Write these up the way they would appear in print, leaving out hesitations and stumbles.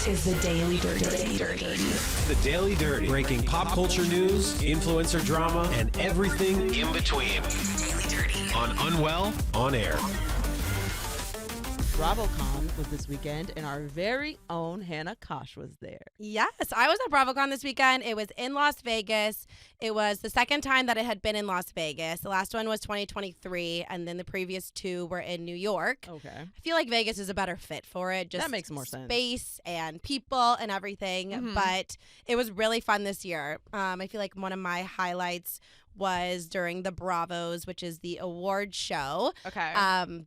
This is the Daily Dirty. The Daily Dirty. Breaking pop culture news, influencer drama, and everything in between. Daily Dirty. On Unwell On Air. BravoCon was this weekend, and our very own Hannah Kosh was there. Yes, I was at BravoCon this weekend. It was in Las Vegas. It was the second time that it had been in Las Vegas. The last one was 2023, and then the previous two were in New York. Okay. I feel like Vegas is a better fit for it. Just that makes more sense. Space and people and everything. Mm-hmm. But it was really fun this year. I feel like one of my highlights was during the Bravos, which is the award show. Okay.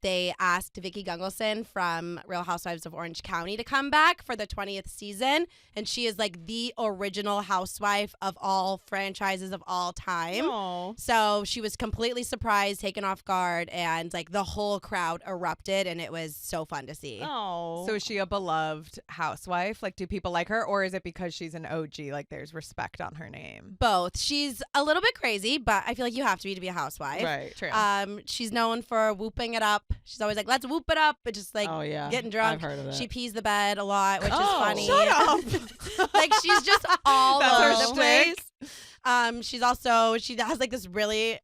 They asked Vicki Gunvalson from Real Housewives of Orange County to come back for the 20th season, and she is like the original housewife of all franchises of all time. Aww. So she was completely surprised, taken off guard, and like the whole crowd erupted, and it was so fun to see. Oh. So is she a beloved housewife? Like, do people like her, or is it because she's an OG? Like, there's respect on her name. Both. She's a little bit crazy, but I feel like you have to be a housewife. Right. True. She's known for whooping it up. She's always like, let's whoop it up, but just like Oh, yeah. getting drunk. I've heard of that. She pees the bed a lot, which is Oh, funny. Shut up. Like she's just all That's over her the place. She has like this really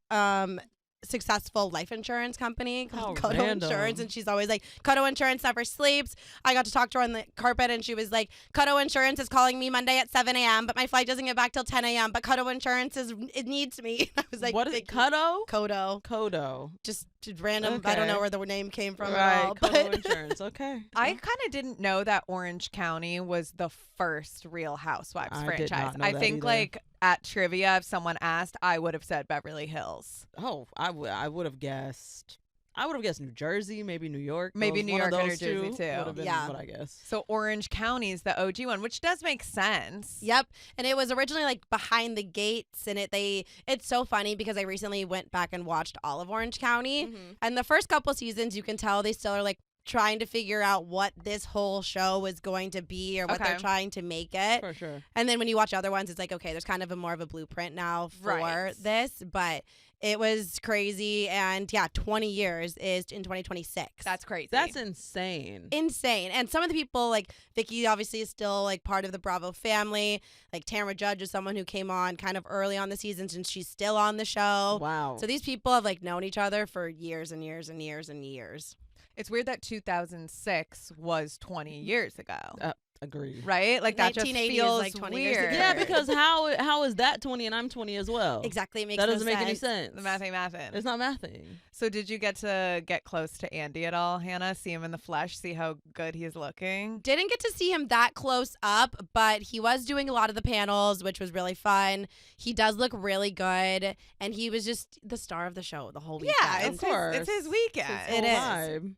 successful life insurance company called How Kodo random. Insurance, and she's always like, Kodo Insurance never sleeps. I got to talk to her on the carpet, and she was like, Kodo Insurance is calling me Monday at 7 a.m., but my flight doesn't get back till 10 a.m., but Kodo Insurance it needs me. I was like, what is it? Vicki. Kodo? Kodo. Just random. I don't Okay. know where the name came from Right. at all. Kodo But Insurance. Okay. I kind of didn't know that Orange County was the first Real Housewives I franchise. did not know I that think either. like at trivia, if someone asked, I would have said Beverly Hills. Oh, I would have guessed. I would have guessed New Jersey, maybe New York. Maybe New York or New those Jersey, two too. would have been Yeah. what I guess. So Orange County is the OG one, which does make sense. Yep, and it was originally like behind the gates, and it's so funny because I recently went back and watched all of Orange County, and the first couple seasons you can tell they still are like trying to figure out what this whole show was going to be or what Okay. they're trying to make it. For sure. And then when you watch other ones, it's like, okay, there's kind of more of a blueprint now for Right. this, but it was crazy, and yeah, 20 years is in 2026. That's crazy. That's insane. Insane. And some of the people, like Vicki obviously is still like part of the Bravo family. Like Tamara Judge is someone who came on kind of early on the seasons, and she's still on the show. Wow. So these people have like known each other for years and years and years and years. It's weird that 2006 was 20 years ago. Agreed. Right? Like that just 1980 is, feels like, 20 years weird. ago. Yeah, because how is that 20 and I'm 20 as well? Exactly. It makes That no doesn't make any sense. The mathin'. It's not mathing. So did you get to get close to Andy at all, Hannah? See him in the flesh? See how good he's looking? Didn't get to see him that close up, but he was doing a lot of the panels, which was really fun. He does look really good, and he was just the star of the show the whole weekend. Yeah, Of it's course. it's his weekend. It Whole is. vibe.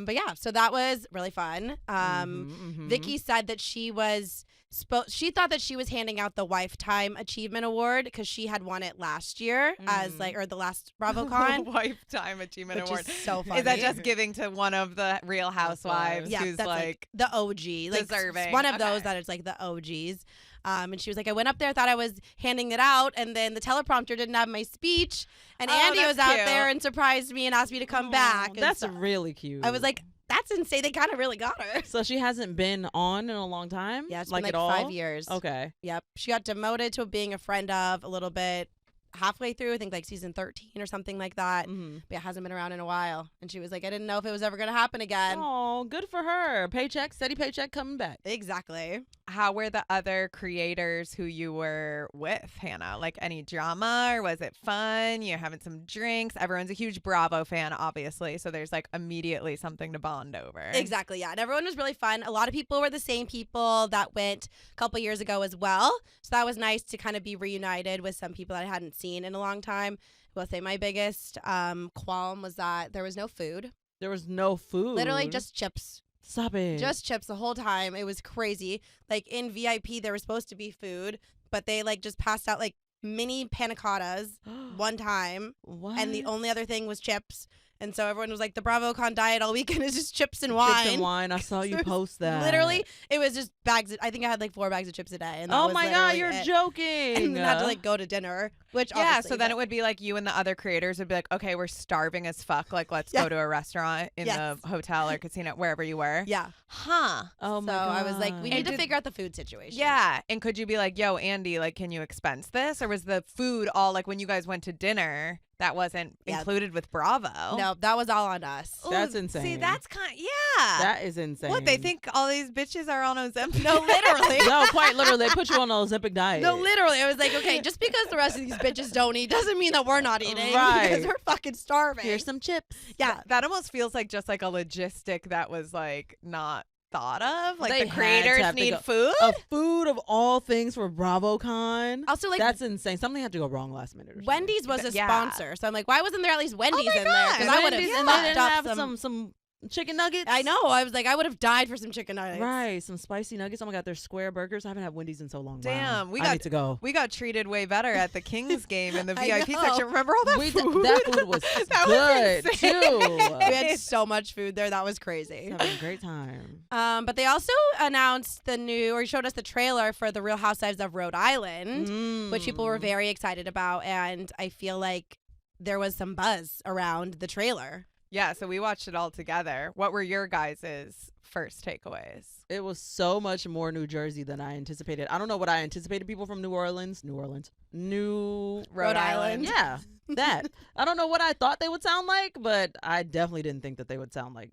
But yeah, so that was really fun. Mhm. Vicki said that she thought that she was handing out the Lifetime Achievement Award because she had won it last year or the last BravoCon, Lifetime Achievement which Award. is so funny. Is that just giving to one of the Real Housewives yeah, who's that's like the OG, like deserving? one of those Okay. that is like the OGs. And she was like, I went up there, thought I was handing it out, and then the teleprompter didn't have my speech, and Oh, Andy was that's out cute. there and surprised me and asked me to come back. And That's so really cute. I was like, that's insane. They kind of really got her. so she hasn't been on in a long time? Yeah, it's like been at like all? 5 years. Okay. Yep. She got demoted to being a friend of a little bit halfway through, I think like season 13 or something like that. Mm-hmm. But it hasn't been around in a while. And she was like, I didn't know if it was ever going to happen again. Oh, good for her. Paycheck, steady paycheck coming back. Exactly. How were the other creators who you were with, Hannah? Like any drama, or was it fun? You're having some drinks. Everyone's a huge Bravo fan, obviously. So there's like immediately something to bond over. Exactly, yeah. And everyone was really fun. A lot of people were the same people that went a couple years ago as well. So that was nice to kind of be reunited with some people that I hadn't seen in a long time. I will say my biggest qualm was that there was no food. There was no food. Literally just chips. Stop it. Just chips the whole time. It was crazy. Like in VIP, there was supposed to be food, but they like just passed out like mini panna cottas one time. What? And the only other thing was chips. And so everyone was like, the BravoCon diet all weekend is just chips and wine. Chips and wine. I saw you post that. Literally, it was just bags. I think I had like 4 bags of chips a day. And that Oh was my God, literally you're it. joking. And then had to like go to dinner, which Yeah, obviously, so then but- it would be like you and the other creators would be like, okay, we're starving as fuck. Like, let's Yeah. go to a restaurant in Yes. the hotel or casino, wherever you were. Yeah. Huh. Oh my So God. I was like, we need to did- figure out the food situation. Yeah. And could you be like, yo, Andy, like, can you expense this? Or was the food all like when you guys went to dinner, that wasn't Yeah. included with Bravo? No, that was all on us. That's Ooh, insane. See, that's kind of, yeah. That is insane. What, they think all these bitches are on Ozempic? No, literally. No, quite literally. They put you on an Olympic diet. No, literally. I was like, okay, just because the rest of these bitches don't eat doesn't mean that we're not eating. Right. Because we're fucking starving. Here's some chips. Yeah. That almost feels like just like a logistic that was like not thought of. Like They the had to creators have to need go- food. A food of all things for BravoCon. Also, like, That's insane. Something had to go wrong last minute. Or something. Wendy's was a Yeah. sponsor. So I'm like, why wasn't there at least Wendy's my in there? Because God. I would have Wendy's, and they fucked didn't up have some chicken nuggets. I know. I was like, I would have died for some chicken nuggets. Right, some spicy nuggets. Oh my God, they're square burgers. I haven't had Wendy's in so long. Damn, Wow. we I got- need to go. We got treated way better at the Kings game in the I VIP know. section. Remember all that food? That food was That good was insane. too. We had so much food there. That was crazy. Having a great time. But they also announced showed us the trailer for the Real Housewives of Rhode Island, which people were very excited about. And I feel like there was some buzz around the trailer. Yeah, so we watched it all together. What were your guys' first takeaways? It was so much more New Jersey than I anticipated. I don't know what I anticipated people from New Orleans. Rhode Island. Yeah, that. I don't know what I thought they would sound like, but I definitely didn't think that they would sound like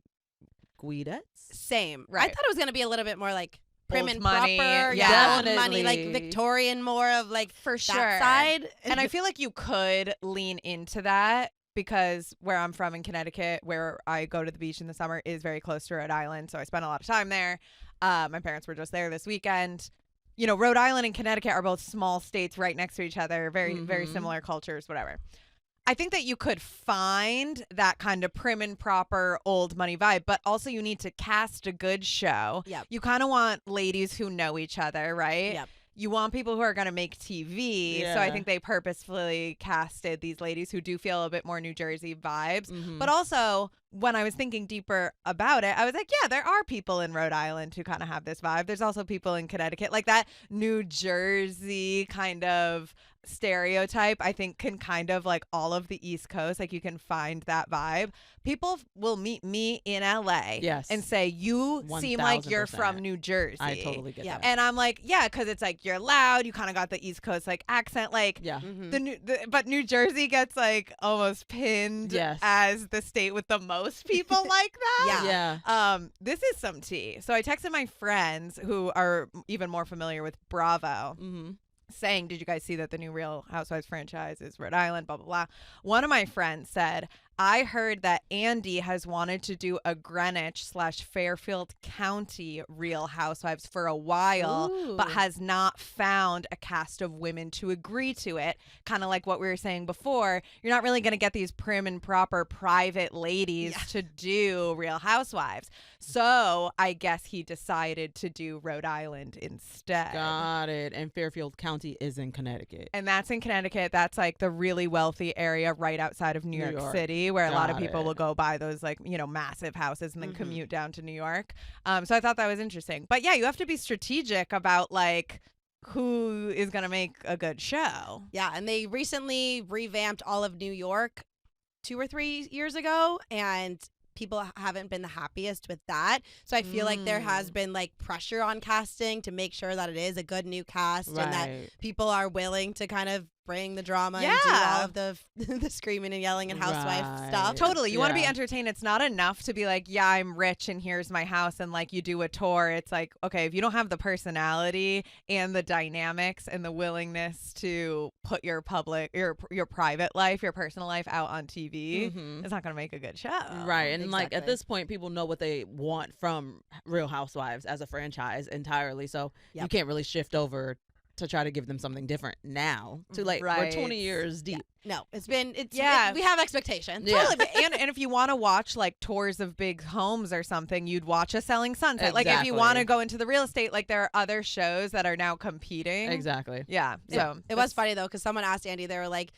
Guidettes. Same. I Right. thought it was going to be a little bit more like prim Old and money. proper. Yeah. Old money, like Definitely. Victorian, more of like For that side. And I feel like you could lean into that because where I'm from in Connecticut, where I go to the beach in the summer, is very close to Rhode Island. So I spent a lot of time there. My parents were just there this weekend. You know, Rhode Island and Connecticut are both small states right next to each other, very Mhm. similar cultures, whatever. I think that you could find that kind of prim and proper old money vibe, but also you need to cast a good show. Yep. You kind of want ladies who know each other, right? Yep. You want people who are going to make TV. So I Yeah. think they purposefully casted these ladies who do feel a bit more New Jersey vibes. Mhm. But also, when I was thinking deeper about it, I was like, yeah, there are people in Rhode Island who kind of have this vibe. There's also people in Connecticut. Like that New Jersey kind of stereotype, I think can kind of like all of the East Coast, like you can find that vibe. People will meet me in LA Yes. and say, you seem like you're 1000%. from New Jersey. I totally get Yeah. that. And I'm like, yeah, because it's like you're loud. You kind of got the East Coast like accent, like Yeah. Mhm. but New Jersey gets like almost pinned Yes. as the state with the most people like that. Yeah. Yeah. This is some tea. So I texted my friends who are even more familiar with Bravo, Mm-hmm. saying, did you guys see that the new Real Housewives franchise is Rhode Island, blah, blah, blah. One of my friends said, I heard that Andy has wanted to do a Greenwich/Fairfield County Real Housewives for a while, but Ooh. has not found a cast of women to agree to it. Kind of like what we were saying before. You're not really going to get these prim and proper private ladies to do Real Housewives. So I guess he decided to do Rhode Island instead. Got it. And Fairfield County is in Connecticut. And that's in Connecticut. That's like the really wealthy area right outside of New New York York. City, where a lot of Got people it. will go buy those like, you know, massive houses and then Mhm. commute down to New York. So I thought that was interesting. But yeah, you have to be strategic about like who is going to make a good show. Yeah, and they recently revamped all of New York 2 or 3 years ago, and people haven't been the happiest with that. So I feel like there has been like pressure on casting to make sure that it is a good new cast and that Right. people are willing to kind of bring the drama and do Yeah. all of the the screaming and yelling and housewife Right. stuff. Totally. You want to be Yeah. entertained. It's not enough to be like, yeah, I'm rich and here's my house and like you do a tour. It's like, okay, if you don't have the personality and the dynamics and the willingness to put your private life, your personal life out on TV, Mhm. it's not going to make a good show. Right. And like at Exactly. this point, people know what they want from Real Housewives as a franchise entirely. So you Yep. can't really shift over to try to give them something different now. Too late. We're Right. 20 years deep. No, it's Yeah. we have expectations. Yeah. Totally. And if you want to watch like tours of big homes or something, you'd watch A Selling Sunset. Like if you Exactly. want to go into the real estate, like there are other shows that are now competing. Exactly. Yeah. So It was funny though, because someone asked Andy, they were like,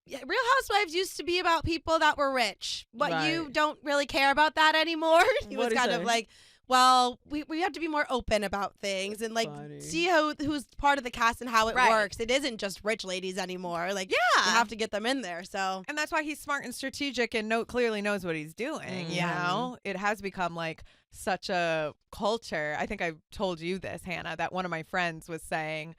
Real Housewives used to be about people that were rich. But you Right. don't really care about that anymore. He was What'd he kind of say? like, well, we have to be more open about things and like Funny. see who's part of the cast and how it Right. works. It isn't just rich ladies anymore. Like, you have to get them in there. So And that's why he's smart and strategic and clearly knows what he's doing. You Mhm. know, it has become like such a culture. I think I told you this, Hannah, that one of my friends was saying,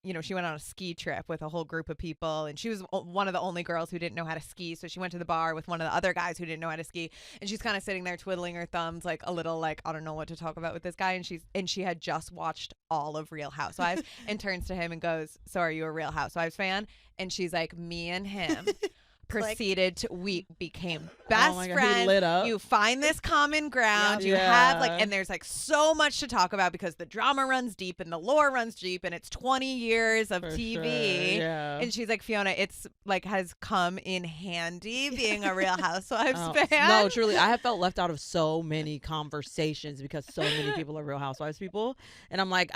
you know, she went on a ski trip with a whole group of people, and she was one of the only girls who didn't know how to ski. So she went to the bar with one of the other guys who didn't know how to ski, and she's kind of sitting there twiddling her thumbs, like a little like, I don't know what to talk about with this guy. And she had just watched all of Real Housewives and turns to him and goes, "So are you a Real Housewives fan?" And she's like, "Me and him." Proceeded to we became best my God, he friends. lit up. You find this common ground. You Yeah. have like, and there's like so much to talk about because the drama runs deep and the lore runs deep, and it's 20 years of For TV. sure, yeah. And she's like, Fiona, it's like has come in handy being a Real Housewives Oh, fan. No, truly, I have felt left out of so many conversations because so many people are Real Housewives people, and I'm like,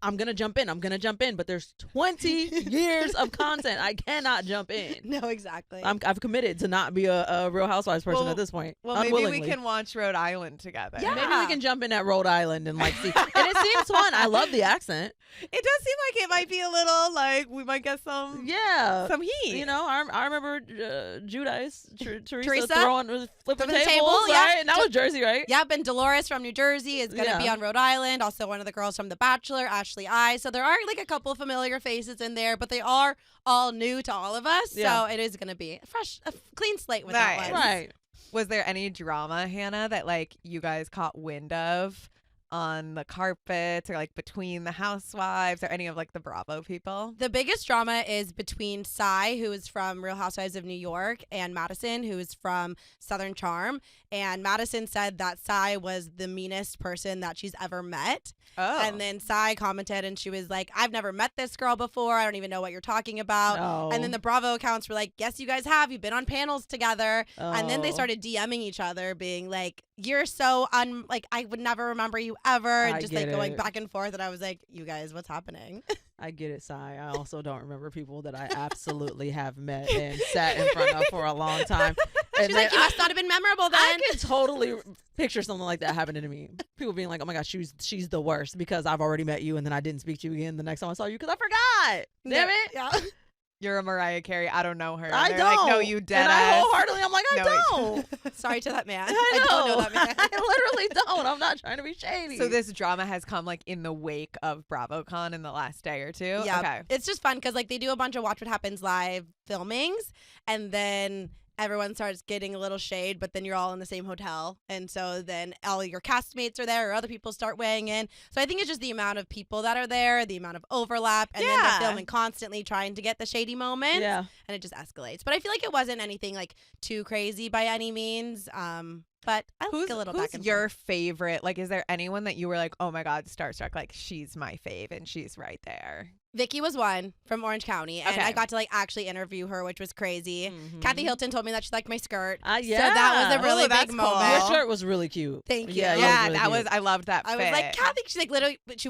I'm gonna jump in, but there's 20 years of content. I cannot jump in. no, exactly. I've committed to not be a Real Housewives person Well- at this point. Well, maybe unwillingly. we can watch Rhode Island together. Maybe we can jump in at Rhode Island and like see. And it seems fun. I love the accent. It does seem like it might be a little like we might get some Yeah. heat. You know, I remember Judice, Teresa Teresa? flipping Flipping the tables, table, yeah. right? And that was Jersey, right? Yep, and Dolores from New Jersey is going to be Yeah. on Rhode Island. Also, one of the girls from The Bachelor, Ashley I. So there are like a couple familiar faces in there, but they are all new to all of us. Yeah. So it is going to be a clean slate with Nice. that one. Right. Was there any drama, Hannah, that like you guys caught wind of on the carpets or like between the housewives or any of like the Bravo people? The biggest drama is between Cy, who is from Real Housewives of New York, and Madison, who is from Southern Charm. And Madison said that Cy was the meanest person that she's ever met. Oh. And then Cy commented and she was like, I've never met this girl before. I don't even know what you're talking about. Oh. And then the Bravo accounts were like, yes, you guys have. You've been on panels together. And then they Oh. started DMing each other, being like, you're so like, I would never remember you ever. And I just get like going it. back and forth. And I was like, you guys, what's happening? I get it, Sai. I also don't remember people that I absolutely have met and sat in front of for a long time. And She's like, then you must not have been memorable then. I can totally picture something like that happening to me. People being like, "Oh my gosh, she's the worst because I've already met you and then I didn't speak to you again the next time I saw you because I forgot." Damn it! Yeah. You're a Mariah Carey. I don't know her. And I they're don't. like, no, you dead and I ass. wholeheartedly, I'm like, I No, wait. don't. Sorry to that man. I don't know that man. I literally don't. I'm not trying to be shady. So this drama has come like in the wake of BravoCon in the last day or two. Yeah. Okay. It's just fun because like they do a bunch of Watch What Happens Live filmings, and then everyone starts getting a little shade, but then you're all in the same hotel. And so then all your castmates are there or other people start weighing in. So I think it's just the amount of people that are there, the amount of overlap, and then Yeah. they're filming constantly trying to get the shady moments. yeah. And it just escalates. But I feel like it wasn't anything like too crazy by any means. But I like a little back Who's and your forth. favorite? Like, is there anyone that you were like, oh my God, starstruck? Like, she's my fave and she's right there. Vicky was one from Orange County, and Okay. I got to like actually interview her, which was crazy. Mhm. Kathy Hilton told me that she liked my skirt. Yeah. So that was a really Oh, that's big cool. moment. Your shirt was really cute. Thank you. Yeah, yours Yeah, really that cute. was, I loved that I fit. was like, Kathy, she's like literally, but she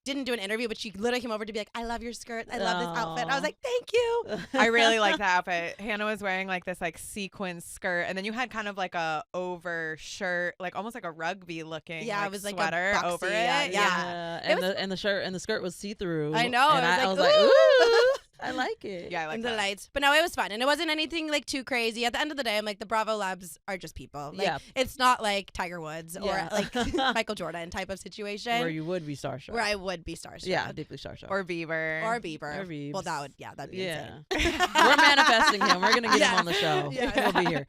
didn't do an interview, but she literally came over to be like, I love your skirt. I love this outfit. I was Aw. like, thank you. I really like that outfit. Hannah was wearing like this like sequin skirt, and then you had kind of like a over shirt, like almost like a rugby looking Yeah, like, it was like a sweater boxy, over it. yeah. Yeah, It and the shirt and the skirt was see through. I know, And I I was was like, like, ooh. ooh, I like it. Yeah, I like And the that. lights. But no, it was fun. And it wasn't anything like too crazy. At the end of the day, I'm like, the Bravo Labs are just people. Like, Yeah. it's not like Tiger Woods or Yeah. like Michael Jordan type of situation Where you would be starstruck. where I would be starstruck. Yeah, deeply starstruck. Or Bieber. Or Bieber. Or Biebs. Well, that'd be yeah. insane. We're manifesting him. We're gonna get Yeah. him on the show. Yeah. He'll be here.